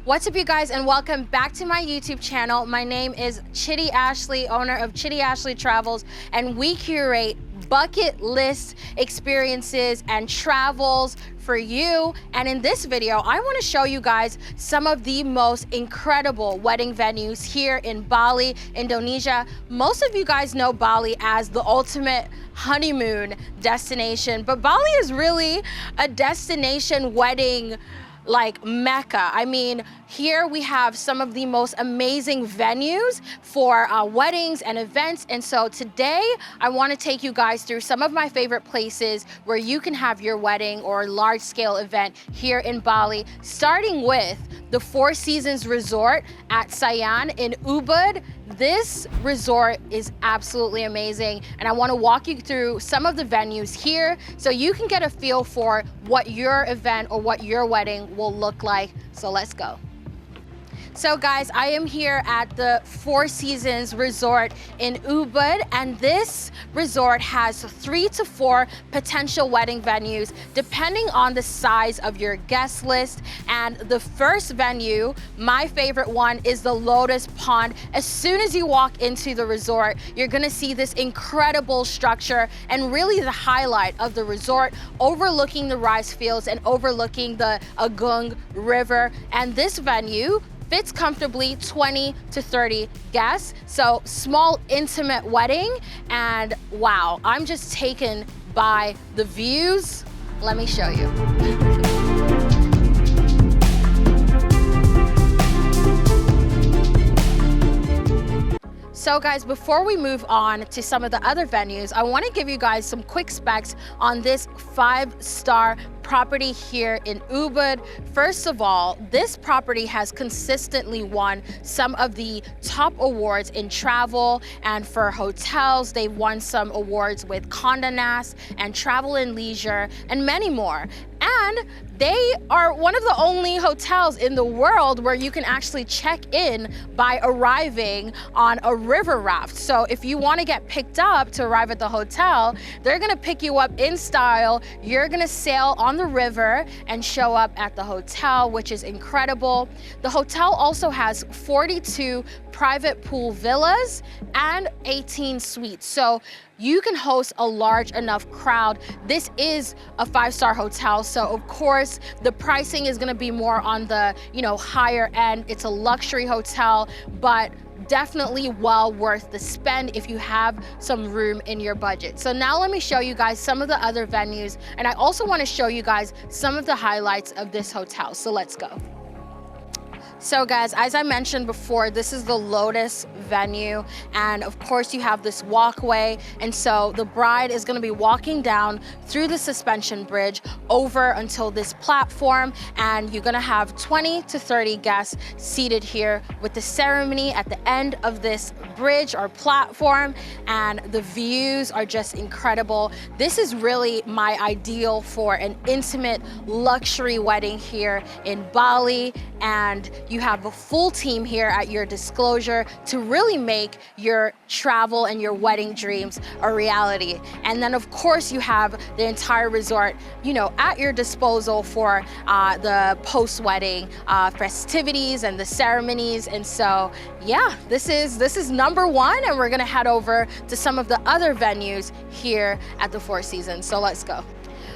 What's up, you guys, and welcome back to my YouTube channel. My name is Chitty Ashley, owner of Chitty Ashley Travels, and we curate bucket list experiences and travels for you. And in this video, I want to show you guys some of the most incredible wedding venues here in Bali, Indonesia. Most of you guys know Bali as the ultimate honeymoon destination, but Bali is really a destination wedding like Mecca. I mean, here we have some of the most amazing venues for weddings and events. And so today I want to take you guys through some of my favorite places where you can have your wedding or large scale event here in Bali, starting with the Four Seasons Resort at Sayan in Ubud. This resort is absolutely amazing, and I want to walk you through some of the venues here so you can get a feel for what your event or what your wedding will look like. So let's go. So guys, I am here at the Four Seasons Resort in Ubud, and this resort has 3 to 4 potential wedding venues depending on the size of your guest list. And the first venue, my favorite one, is the Lotus Pond. As soon as you walk into the resort, you're gonna see this incredible structure and really the highlight of the resort, overlooking the rice fields and overlooking the Agung River. And this venue fits comfortably 20 to 30 guests. So small, intimate wedding. And wow, I'm just taken by the views. Let me show you. So guys, before we move on to some of the other venues, I want to give you guys some quick specs on this 5-star property here in Ubud. First of all, this property has consistently won some of the top awards in travel, and for hotels, they've won some awards with Condé Nast and Travel and Leisure and many more. And they are one of the only hotels in the world where you can actually check in by arriving on a river raft. So if you want to get picked up to arrive at the hotel, they're going to pick you up in style. You're going to sail on the river and show up at the hotel, which is incredible. The hotel also has 42 private pool villas and 18 suites. So you can host a large enough crowd. This is a 5-star hotel, so of course the pricing is gonna be more on the, higher end. It's a luxury hotel, but definitely well worth the spend if you have some room in your budget. So now let me show you guys some of the other venues, and I also want to show you guys some of the highlights of this hotel. So let's go. So guys, as I mentioned before, this is the Lotus venue, and of course you have this walkway, and so the bride is going to be walking down through the suspension bridge over until this platform, and you're going to have 20 to 30 guests seated here with the ceremony at the end of this bridge or platform, and the views are just incredible. This is really my ideal for an intimate luxury wedding here in Bali, and you have a full team here at your disclosure to really make your travel and your wedding dreams a reality. And then of course you have the entire resort, at your disposal for the post-wedding festivities and the ceremonies. And so yeah, this is number one, and we're gonna head over to some of the other venues here at the Four Seasons. So let's go.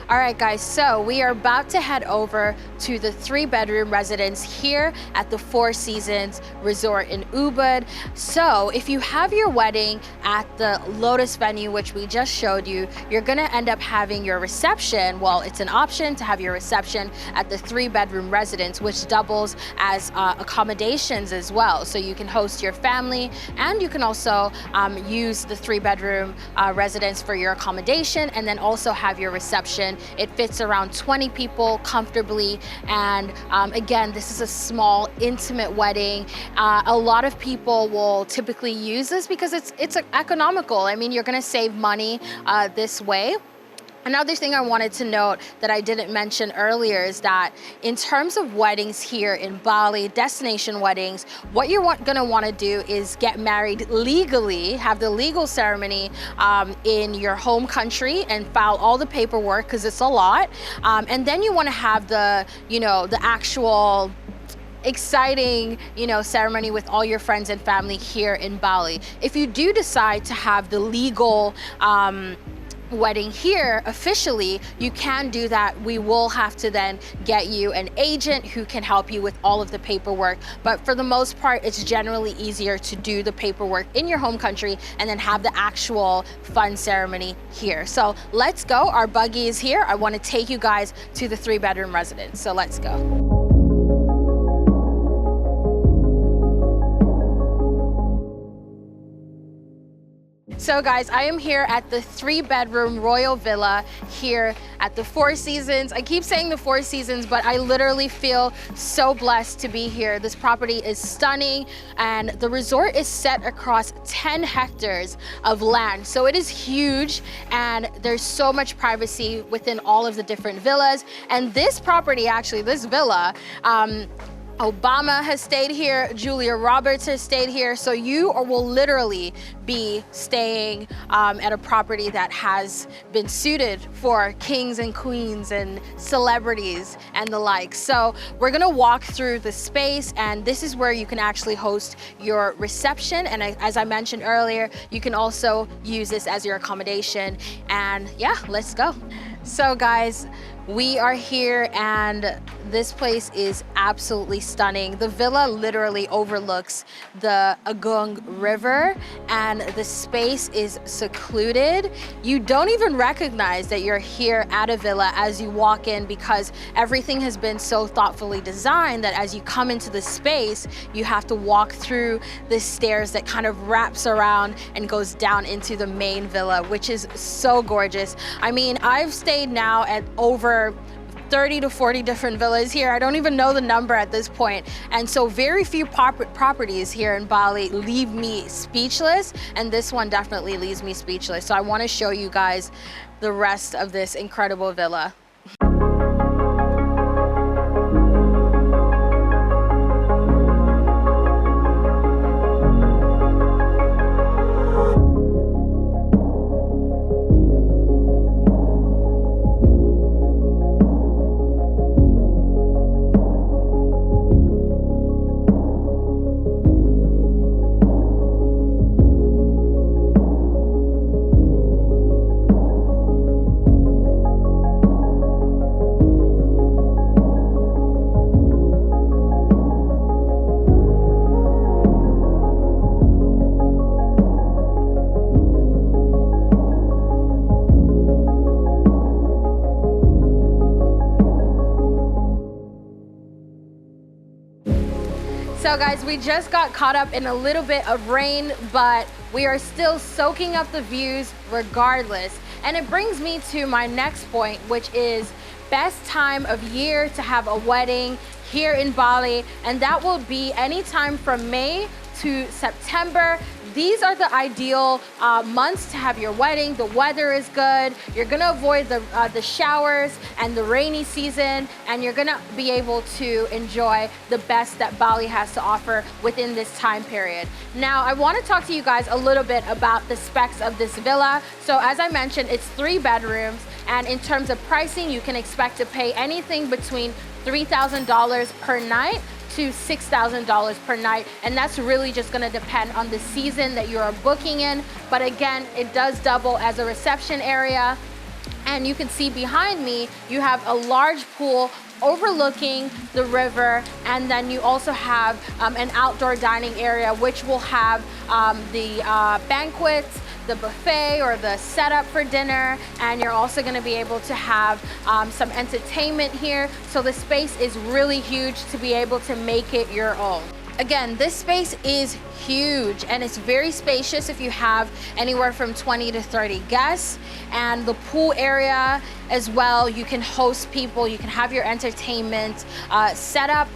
All right guys, so we are about to head over to the 3-bedroom residence here at the Four Seasons Resort in Ubud. So if you have your wedding at the Lotus venue, which we just showed you, you're gonna end up having your reception. Well, it's an option to have your reception at the 3-bedroom residence, which doubles as accommodations as well. So you can host your family, and you can also use the 3-bedroom residence for your accommodation, and then also have your reception. It fits around 20 people comfortably, and again, this is a small, intimate wedding. A lot of people will typically use this because it's economical. I mean, you're gonna save money this way. Another thing I wanted to note that I didn't mention earlier is that in terms of weddings here in Bali, destination weddings, what you're gonna wanna do is get married legally, have the legal ceremony in your home country and file all the paperwork, because it's a lot. And then you wanna have the, the actual exciting, ceremony with all your friends and family here in Bali. If you do decide to have the legal wedding here officially, you can do that. We will have to then get you an agent who can help you with all of the paperwork. But for the most part, it's generally easier to do the paperwork in your home country and then have the actual fun ceremony here. So let's go. Our buggy is here. I want to take you guys to the 3-bedroom residence. So let's go. So guys, I am here at the 3-bedroom royal villa here at the Four Seasons. I keep saying the Four Seasons, but I literally feel so blessed to be here. This property is stunning and the resort is set across 10 hectares of land. So it is huge and there's so much privacy within all of the different villas. And this property, actually, this villa, Obama has stayed here, Julia Roberts has stayed here, so you will literally be staying at a property that has been suited for kings and queens and celebrities and the like. So we're gonna walk through the space, and this is where you can actually host your reception. And as I mentioned earlier, you can also use this as your accommodation. And yeah, let's go. So guys, we are here and this place is absolutely stunning. The villa literally overlooks the Agung River and the space is secluded. You don't even recognize that you're here at a villa as you walk in, because everything has been so thoughtfully designed that as you come into the space, you have to walk through the stairs that kind of wraps around and goes down into the main villa, which is so gorgeous. I mean, I've stayed now at over 30 to 40 different villas here. I don't even know the number at this point. And so very few properties here in Bali leave me speechless. And this one definitely leaves me speechless. So I want to show you guys the rest of this incredible villa. So guys, we just got caught up in a little bit of rain, but we are still soaking up the views regardless. And it brings me to my next point, which is best time of year to have a wedding here in Bali. And that will be anytime from May to September. These are the ideal months to have your wedding. The weather is good. You're gonna avoid the showers and the rainy season, and you're gonna be able to enjoy the best that Bali has to offer within this time period. Now, I wanna talk to you guys a little bit about the specs of this villa. So as I mentioned, it's 3 bedrooms, and in terms of pricing, you can expect to pay anything between $3,000 per night to $6,000 per night, and that's really just gonna depend on the season that you are booking in. But again, it does double as a reception area. And you can see behind me, you have a large pool overlooking the river, and then you also have an outdoor dining area, which will have the banquets, the buffet or the setup for dinner, and you're also going to be able to have some entertainment here. So the space is really huge to be able to make it your own. Again, this space is huge and it's very spacious if you have anywhere from 20 to 30 guests. And the pool area as well, you can host people, you can have your entertainment set up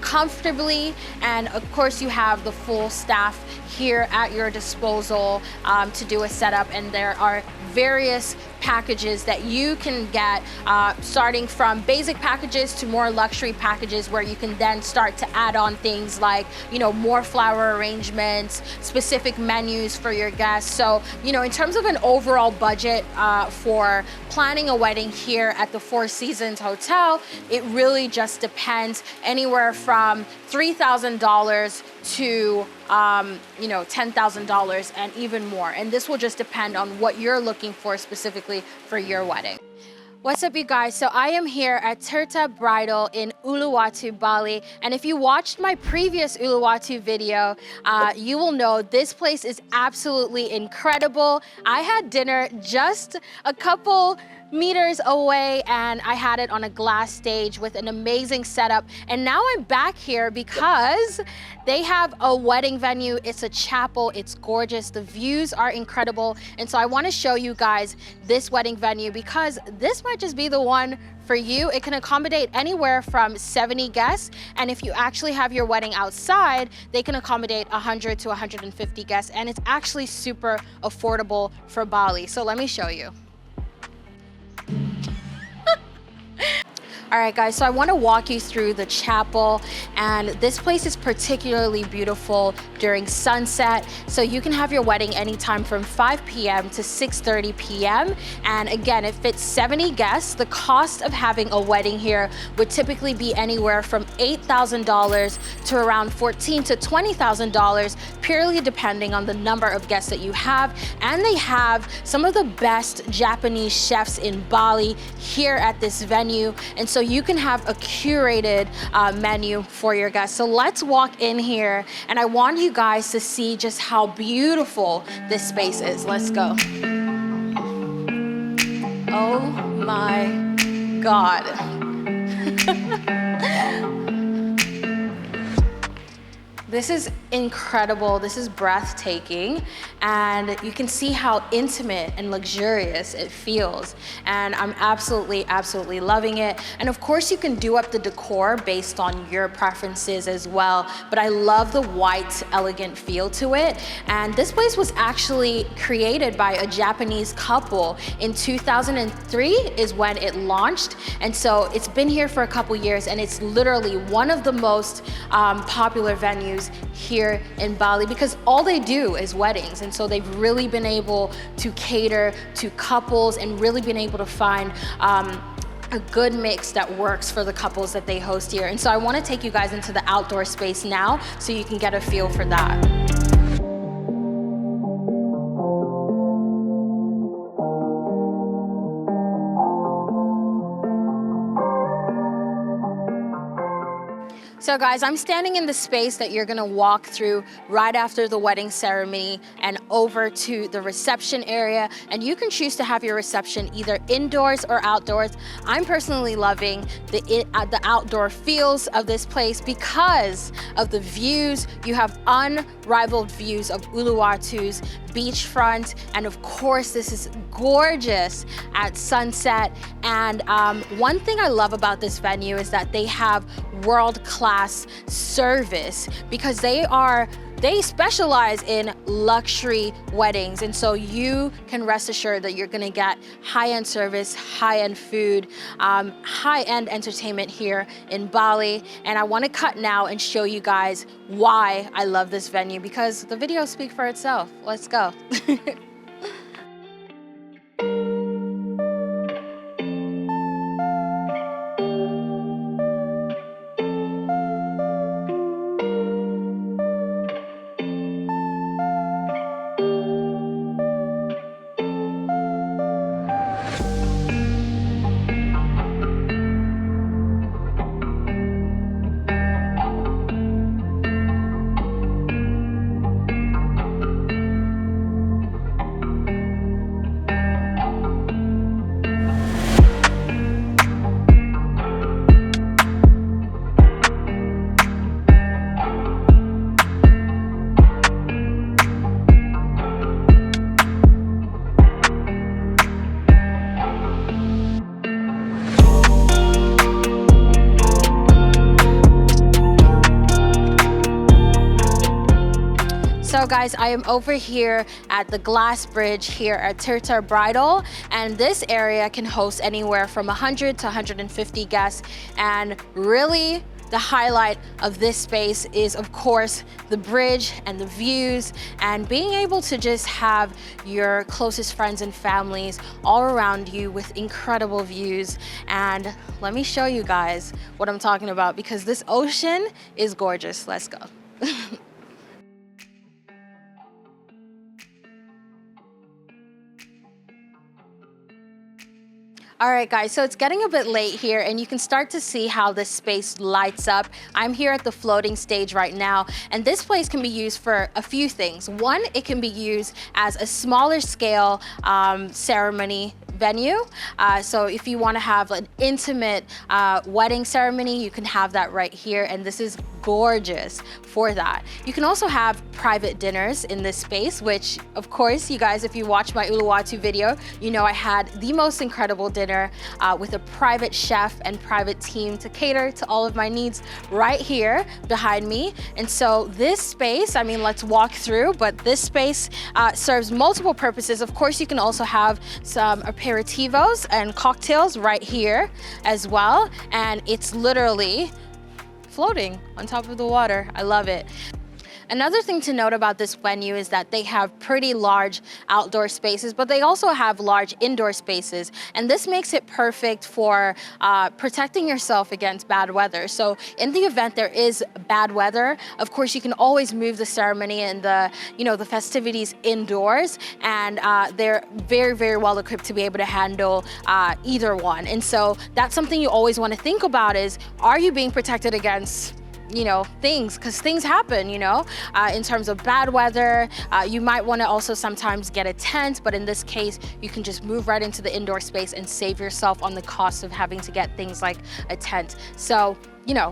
comfortably, and of course you have the full staff here at your disposal to do a setup. And there are various packages that you can get, starting from basic packages to more luxury packages, where you can then start to add on things like, more flower arrangements, specific menus for your guests. So, in terms of an overall budget for planning a wedding here at the Four Seasons Hotel, it really just depends, anywhere from from $3,000 to you know, $10,000 and even more. And this will just depend on what you're looking for specifically for your wedding. What's up, you guys? So I am here at Tirtha Bridal in Uluwatu, Bali. And if you watched my previous Uluwatu video, you will know this place is absolutely incredible. I had dinner just a couple meters away and I had it on a glass stage with an amazing setup. And now I'm back here because they have a wedding venue. It's a chapel, it's gorgeous, the views are incredible. And so I want to show you guys this wedding venue because this might just be the one for you. It can accommodate anywhere from 70 guests. And if you actually have your wedding outside, they can accommodate 100 to 150 guests. And it's actually super affordable for Bali. So let me show you. All right, guys, so I want to walk you through the chapel, and this place is particularly beautiful during sunset. So you can have your wedding anytime from 5 p.m. to 6:30 p.m. And again, it fits 70 guests. The cost of having a wedding here would typically be anywhere from $8,000 to around $14,000 to $20,000, purely depending on the number of guests that you have. And they have some of the best Japanese chefs in Bali here at this venue. And so you can have a curated menu for your guests. So let's walk in here, and I want you guys to see just how beautiful this space is. Let's go. Oh my God. This is incredible. This is breathtaking. And you can see how intimate and luxurious it feels. And I'm absolutely, absolutely loving it. And of course, you can do up the decor based on your preferences as well. But I love the white, elegant feel to it. And this place was actually created by a Japanese couple in 2003 is when it launched. And so it's been here for a couple years, and it's literally one of the most popular venues here in Bali because all they do is weddings. And so they've really been able to cater to couples and really been able to find a good mix that works for the couples that they host here. And so I want to take you guys into the outdoor space now so you can get a feel for that. So guys, I'm standing in the space that you're gonna walk through right after the wedding ceremony and over to the reception area. And you can choose to have your reception either indoors or outdoors. I'm personally loving the outdoor feels of this place because of the views. You have unrivaled views of Uluwatu's beachfront. And of course, this is gorgeous at sunset. And one thing I love about this venue is that they have world-class service because they specialize in luxury weddings. And so you can rest assured that you're gonna get high-end service, high-end food, high-end entertainment here in Bali. And I wanna cut now and show you guys why I love this venue because the videos speak for itself. Let's go. So guys, I am over here at the glass bridge here at Tirtha Bridal, and this area can host anywhere from 100 to 150 guests. And really, the highlight of this space is, of course, the bridge and the views, and being able to just have your closest friends and families all around you with incredible views. And let me show you guys what I'm talking about, because this ocean is gorgeous. Let's go. All right, guys, so it's getting a bit late here, and you can start to see how this space lights up. I'm here at the floating stage right now, and this place can be used for a few things. One, it can be used as a smaller scale ceremony venue. So if you want to have an intimate wedding ceremony, you can have that right here, and this is gorgeous for that. You can also have private dinners in this space, which, of course, you guys, if you watch my Uluwatu video, you know I had the most incredible dinner with a private chef and private team to cater to all of my needs right here behind me. And so this space, I mean, let's walk through, but this space serves multiple purposes. Of course, you can also have some aperitivos and cocktails right here as well. And it's literally floating on top of the water. I love it. Another thing to note about this venue is that they have pretty large outdoor spaces, but they also have large indoor spaces. And this makes it perfect for protecting yourself against bad weather. So in the event there is bad weather, of course, you can always move the ceremony and the festivities indoors. And they're very, very well equipped to be able to handle either one. And so that's something you always want to think about is, are you being protected against things, because things happen, in terms of bad weather. You might want to also sometimes get a tent, but in this case, you can just move right into the indoor space and save yourself on the cost of having to get things like a tent. So,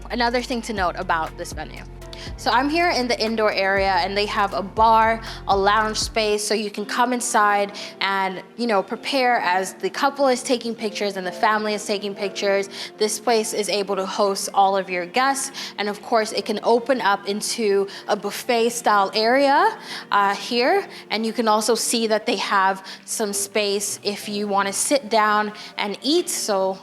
another thing to note about this venue. So I'm here in the indoor area, and they have a bar, a lounge space, so you can come inside and, prepare as the couple is taking pictures and the family is taking pictures. This place is able to host all of your guests, and of course, it can open up into a buffet style area here, and you can also see that they have some space if you want to sit down and eat. So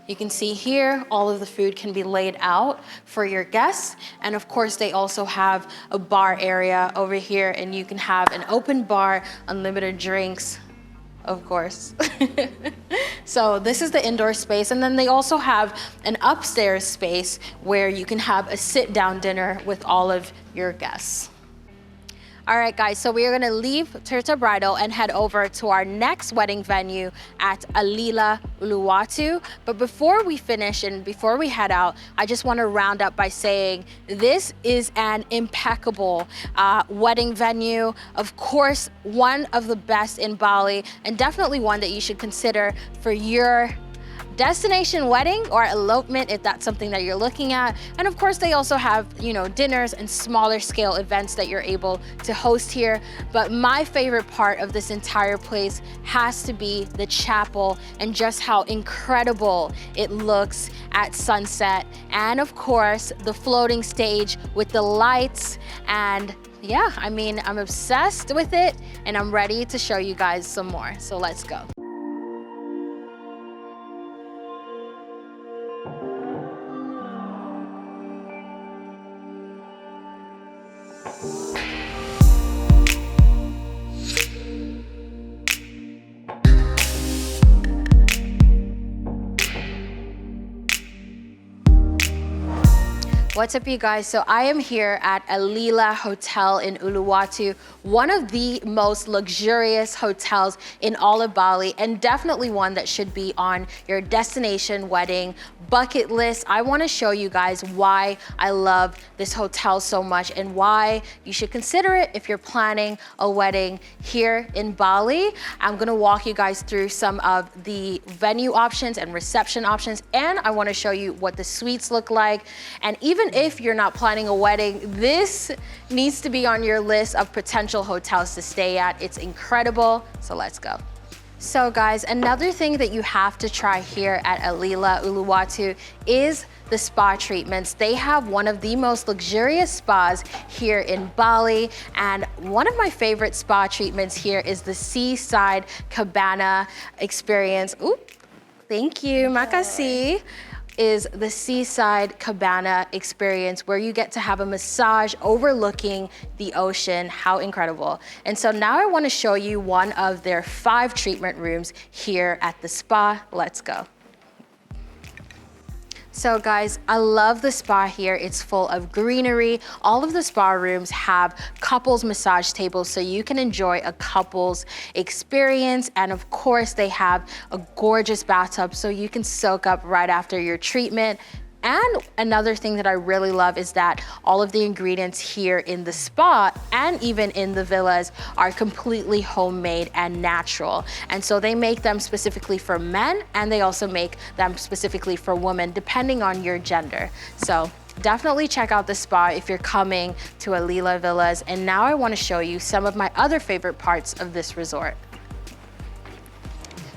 you can see here, all of the food can be laid out for your guests. And of course, they also have a bar area over here, and you can have an open bar, unlimited drinks, of course. So this is the indoor space. And then they also have an upstairs space where you can have a sit-down dinner with all of your guests. All right, guys, so we are gonna leave Tirtha Bridal and head over to our next wedding venue at Alila Uluwatu. But before we finish and before we head out, I just wanna round up by saying this is an impeccable wedding venue. Of course, one of the best in Bali, and definitely one that you should consider for your destination wedding or elopement if that's something that you're looking at. And of course, they also have, dinners and smaller scale events that you're able to host here. But my favorite part of this entire place has to be the chapel and just how incredible it looks at sunset. And of course, the floating stage with the lights. And yeah, I mean, I'm obsessed with it, and I'm ready to show you guys some more. So let's go. What's up, you guys? So I am here at Alila Hotel in Uluwatu, one of the most luxurious hotels in all of Bali, and definitely one that should be on your destination wedding bucket list. I want to show you guys why I love this hotel so much and why you should consider it if you're planning a wedding here in Bali. I'm going to walk you guys through some of the venue options and reception options, and I want to show you what the suites look like. And even if you're not planning a wedding, this needs to be on your list of potential hotels to stay at. It's incredible. So let's go. So guys, another thing that you have to try here at Alila Uluwatu is the spa treatments. They have one of the most luxurious spas here in Bali, and one of my favorite spa treatments here is the Seaside Cabana experience. Ooh, thank you, makasih. is the seaside cabana experience where you get to have a massage overlooking the ocean. How incredible. And so now I want to show you one of their 5 treatment rooms here at the spa. Let's go. So guys, I love the spa here. It's full of greenery. All of the spa rooms have couples massage tables so you can enjoy a couples experience. And of course they have a gorgeous bathtub so you can soak up right after your treatment. And another thing that I really love is that all of the ingredients here in the spa and even in the villas are completely homemade and natural. And so they make them specifically for men, and they also make them specifically for women, depending on your gender. So definitely check out the spa if you're coming to Alila Villas. And now I want to show you some of my other favorite parts of this resort.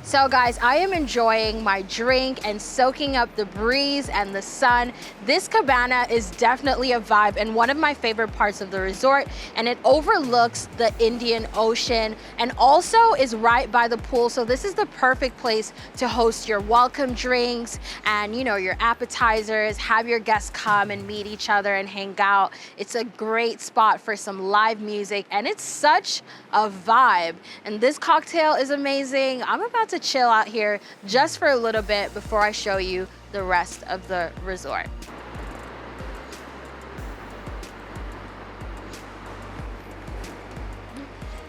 So guys, I am enjoying my drink and soaking up the breeze and the sun. This cabana is definitely a vibe and one of my favorite parts of the resort, and it overlooks the Indian Ocean and also is right by the pool. So this is the perfect place to host your welcome drinks and, you know, your appetizers, have your guests come and meet each other and hang out. It's a great spot for some live music, and it's such a vibe. And this cocktail is amazing. I'm about to chill out here just for a little bit before I show you the rest of the resort.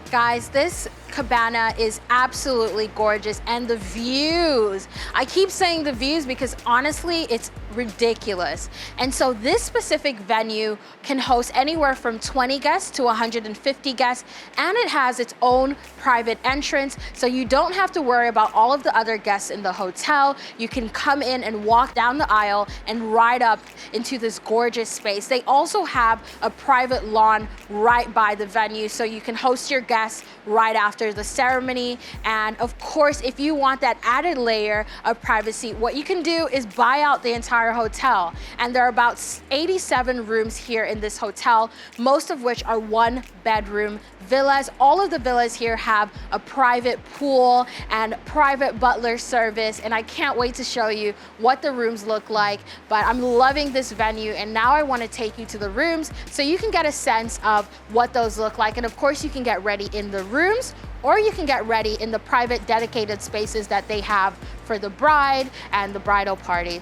Guys, this cabana is absolutely gorgeous, and the views. I keep saying the views because honestly, it's ridiculous. And so this specific venue can host anywhere from 20 guests to 150 guests, and it has its own private entrance, so you don't have to worry about all of the other guests in the hotel. You can come in and walk down the aisle and ride up into this gorgeous space. They also have a private lawn right by the venue, so you can host your guests right after the ceremony. And of course, if you want that added layer of privacy, what you can do is buy out the entire hotel. And there are about 87 rooms here in this hotel, most of which are 1-bedroom villas. All of the villas here have a private pool and private butler service, and I can't wait to show you what the rooms look like. But I'm loving this venue, and now I want to take you to the rooms so you can get a sense of what those look like. And of course, you can get ready in the rooms, or you can get ready in the private dedicated spaces that they have for the bride and the bridal party.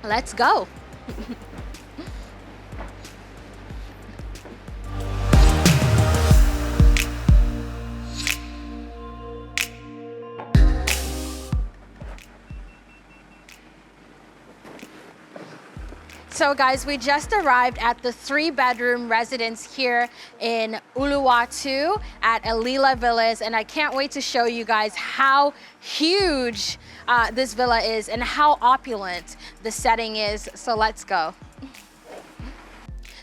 Let's go. So guys, we just arrived at the 3-bedroom residence here in Uluwatu at Alila Villas, and I can't wait to show you guys how huge this villa is and how opulent the setting is. So let's go.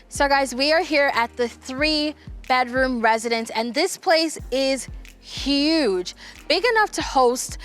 So guys, we are here at the 3-bedroom residence, and this place is huge, big enough to host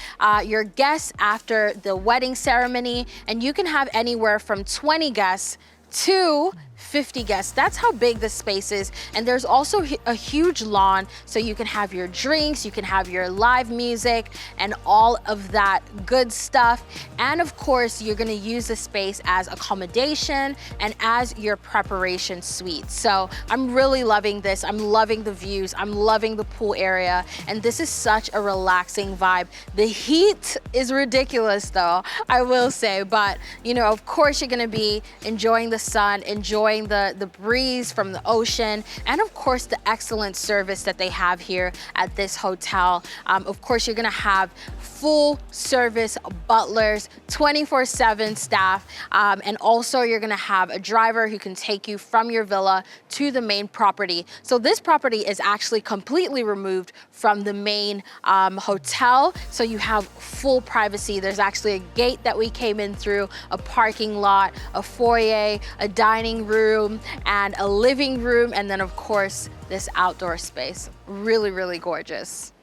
your guests after the wedding ceremony, and you can have anywhere from 20 guests to 50 guests. That's how big the space is. And there's also a huge lawn, so you can have your drinks, you can have your live music and all of that good stuff. And of course, you're gonna use the space as accommodation and as your preparation suite. So I'm really loving this. I'm loving the views. I'm loving the pool area. And this is such a relaxing vibe. The heat is ridiculous though, I will say, but you know, of course you're gonna be enjoying the sun, enjoying the breeze from the ocean, and of course the excellent service that they have here at this hotel. Of course, you're gonna have full service butlers, 24/7 staff, and also you're gonna have a driver who can take you from your villa to the main property. So this property is actually completely removed from the main hotel, so you have full privacy. There's actually a gate that we came in through, a parking lot, a foyer, a dining room, and a living room, and then of course this outdoor space. Really, really gorgeous.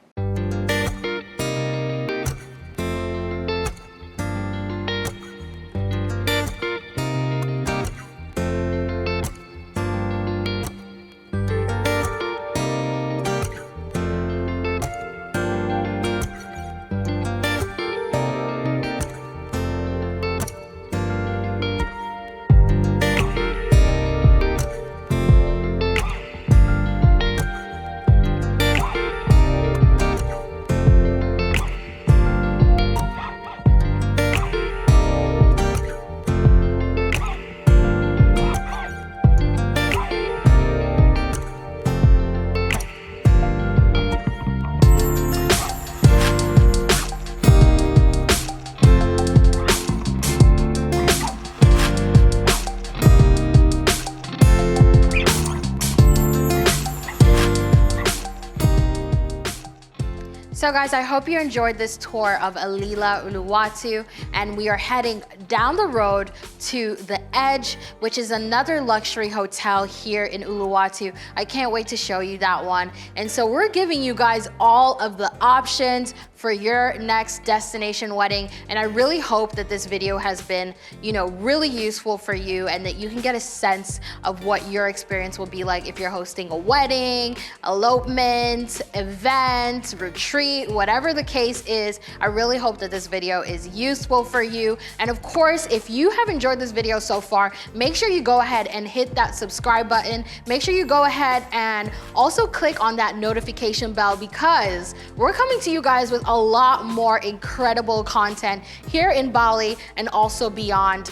So guys, I hope you enjoyed this tour of Alila Uluwatu, and we are heading down the road to the Edge, which is another luxury hotel here in Uluwatu. I can't wait to show you that one. And so we're giving you guys all of the options for your next destination wedding. And I really hope that this video has been, really useful for you, and that you can get a sense of what your experience will be like if you're hosting a wedding, elopement, event, retreat, whatever the case is. I really hope that this video is useful for you. And of course, if you have enjoyed this video so far, make sure you go ahead and hit that subscribe button. Make sure you go ahead and also click on that notification bell, because we're coming to you guys with a lot more incredible content here in Bali and also beyond.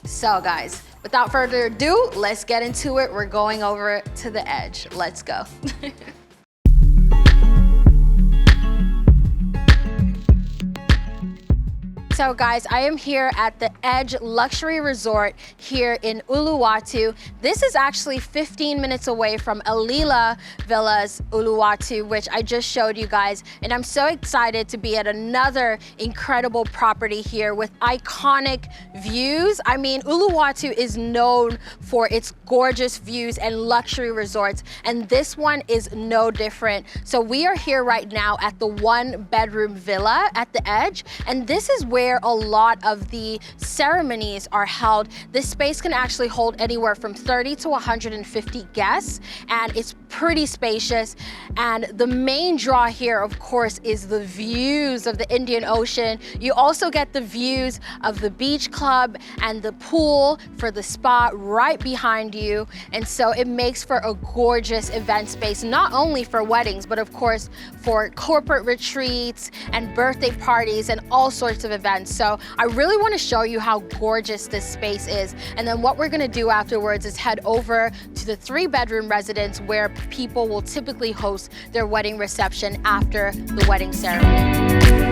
So guys, without further ado, let's get into it. We're going over to the Edge. Let's go. So guys, I am here at the Edge Luxury Resort here in Uluwatu. This is actually 15 minutes away from Alila Villas Uluwatu, which I just showed you guys. And I'm so excited to be at another incredible property here with iconic views. I mean, Uluwatu is known for its gorgeous views and luxury resorts, and this one is no different. So we are here right now at the 1-bedroom villa at the Edge, and this is where a lot of the ceremonies are held. This space can actually hold anywhere from 30 to 150 guests, and it's pretty spacious. And the main draw here, of course, is the views of the Indian Ocean. You also get the views of the beach club and the pool for the spa right behind you. And so it makes for a gorgeous event space, not only for weddings, but of course for corporate retreats and birthday parties and all sorts of events. So I really want to show you how gorgeous this space is. And then what we're going to do afterwards is head over to the 3-bedroom residence, where people will typically host their wedding reception after the wedding ceremony.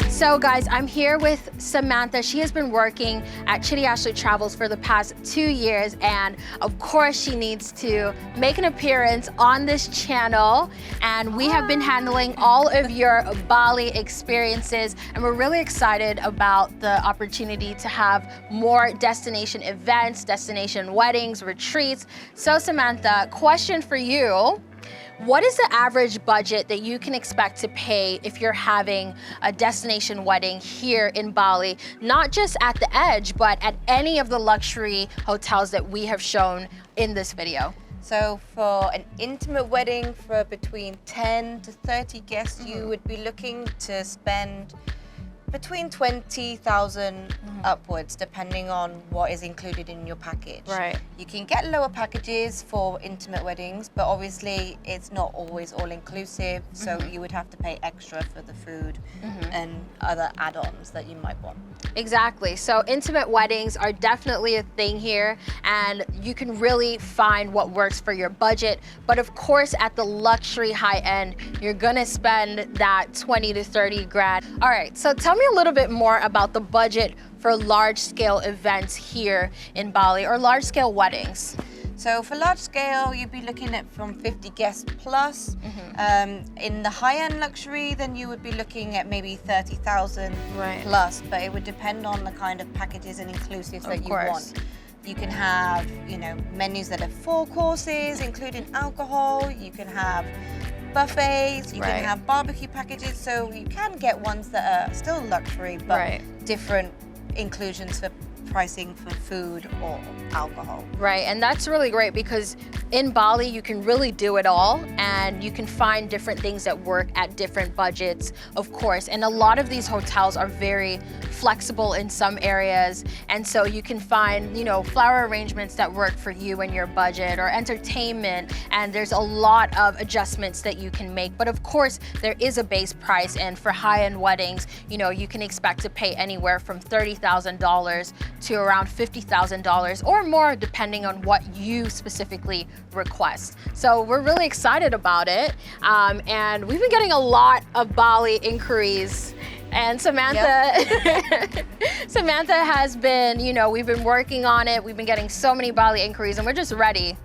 So guys, I'm here with Samantha. She has been working at Chitty Ashley Travels for the past 2 years, and of course she needs to make an appearance on this channel. And we have been handling all of your Bali experiences, and we're really excited about the opportunity to have more destination events, destination weddings, retreats. So Samantha, question for you. What is the average budget that you can expect to pay if you're having a destination wedding here in Bali? Not just at the Edge, but at any of the luxury hotels that we have shown in this video. So for an intimate wedding for between 10 to 30 guests, you would be looking to spend between 20,000 upwards, depending on what is included in your package. Right. You can get lower packages for intimate weddings, but obviously it's not always all inclusive, so you would have to pay extra for the food and other add-ons that you might want. Exactly. So intimate weddings are definitely a thing here, and you can really find what works for your budget. But of course, at the luxury high end, you're gonna spend that 20 to 30 grand. All right, so tell me a little bit more about the budget for large scale events here in Bali, or large scale weddings. So for large scale, you'd be looking at from 50 guests plus. In the high-end luxury, then you would be looking at maybe 30,000 Right. plus, but it would depend on the kind of packages and inclusives that you course. want. You can have, you know, menus that have 4 courses, including alcohol. You can have buffets, you Right. can have barbecue packages, so you can get ones that are still luxury, but Right. different inclusions for pricing for food or alcohol. Right, and that's really great because in Bali you can really do it all and you can find different things that work at different budgets, of course. And a lot of these hotels are very flexible in some areas, and so you can find, you know, flower arrangements that work for you and your budget, or entertainment, and there's a lot of adjustments that you can make. But of course, there is a base price, and for high-end weddings, you know, you can expect to pay anywhere from $30,000 to around $50,000 or more, depending on what you specifically request. So we're really excited about it, and we've been getting a lot of Bali inquiries. And Samantha, Samantha has been, you know, we've been working on it. We've been getting so many Bali inquiries, and we're just ready.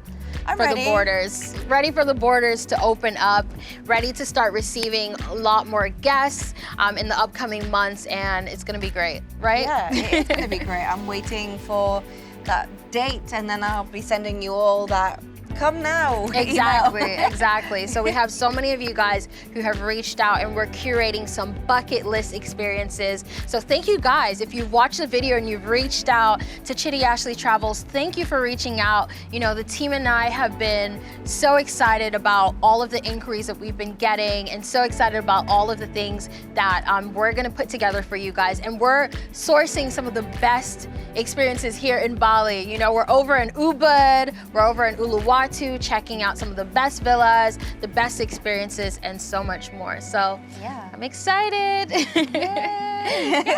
I'm for ready. the borders. Ready for the borders to open up, ready to start receiving a lot more guests in the upcoming months, and it's gonna be great, right? Yeah, it's gonna be great. I'm waiting for that date, and then I'll be sending you all that come now. Exactly, email. exactly. So we have so many of you guys who have reached out, and we're curating some bucket list experiences. So thank you guys. If you've watched the video and you've reached out to Chitty Ashley Travels, thank you for reaching out. You know, the team and I have been so excited about all of the inquiries that we've been getting, and so excited about all of the things that we're gonna put together for you guys. And we're sourcing some of the best experiences here in Bali. You know, we're over in Ubud, we're over in Uluwatu, checking out some of the best villas, the best experiences, and so much more. So Yeah. I'm excited. Yay.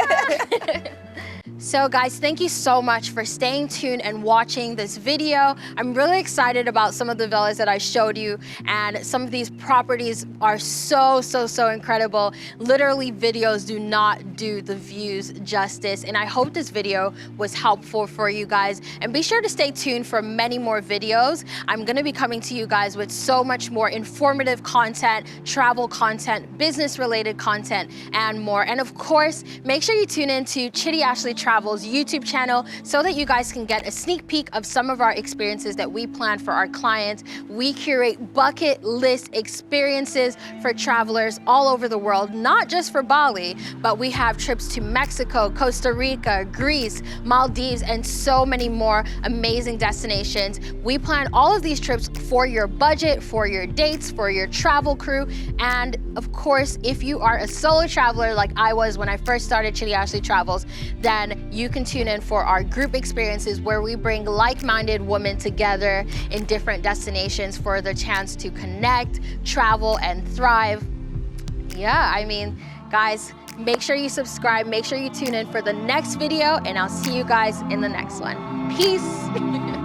So guys, thank you so much for staying tuned and watching this video. I'm really excited about some of the villas that I showed you, and some of these properties are so incredible. Literally, videos do not do the views justice, and I hope this video was helpful for you guys. And be sure to stay tuned for many more videos. I'm gonna be coming to you guys with so much more informative content, travel content, business related content, and more. And of course, make sure you tune in to Chitty Ashley Travels YouTube channel so that you guys can get a sneak peek of some of our experiences that we plan for our clients. We curate bucket list experiences for travelers all over the world, not just for Bali, but we have trips to Mexico, Costa Rica, Greece, Maldives, and so many more amazing destinations. We plan all of these trips for your budget, for your dates, for your travel crew, and of course, if you are a solo traveler like I was when I first started Chitty Ashley Travels, then you can tune in for our group experiences where we bring like-minded women together in different destinations for the chance to connect, travel, and thrive. Yeah, I mean, guys, make sure you subscribe, make sure you tune in for the next video, and I'll see you guys in the next one. Peace.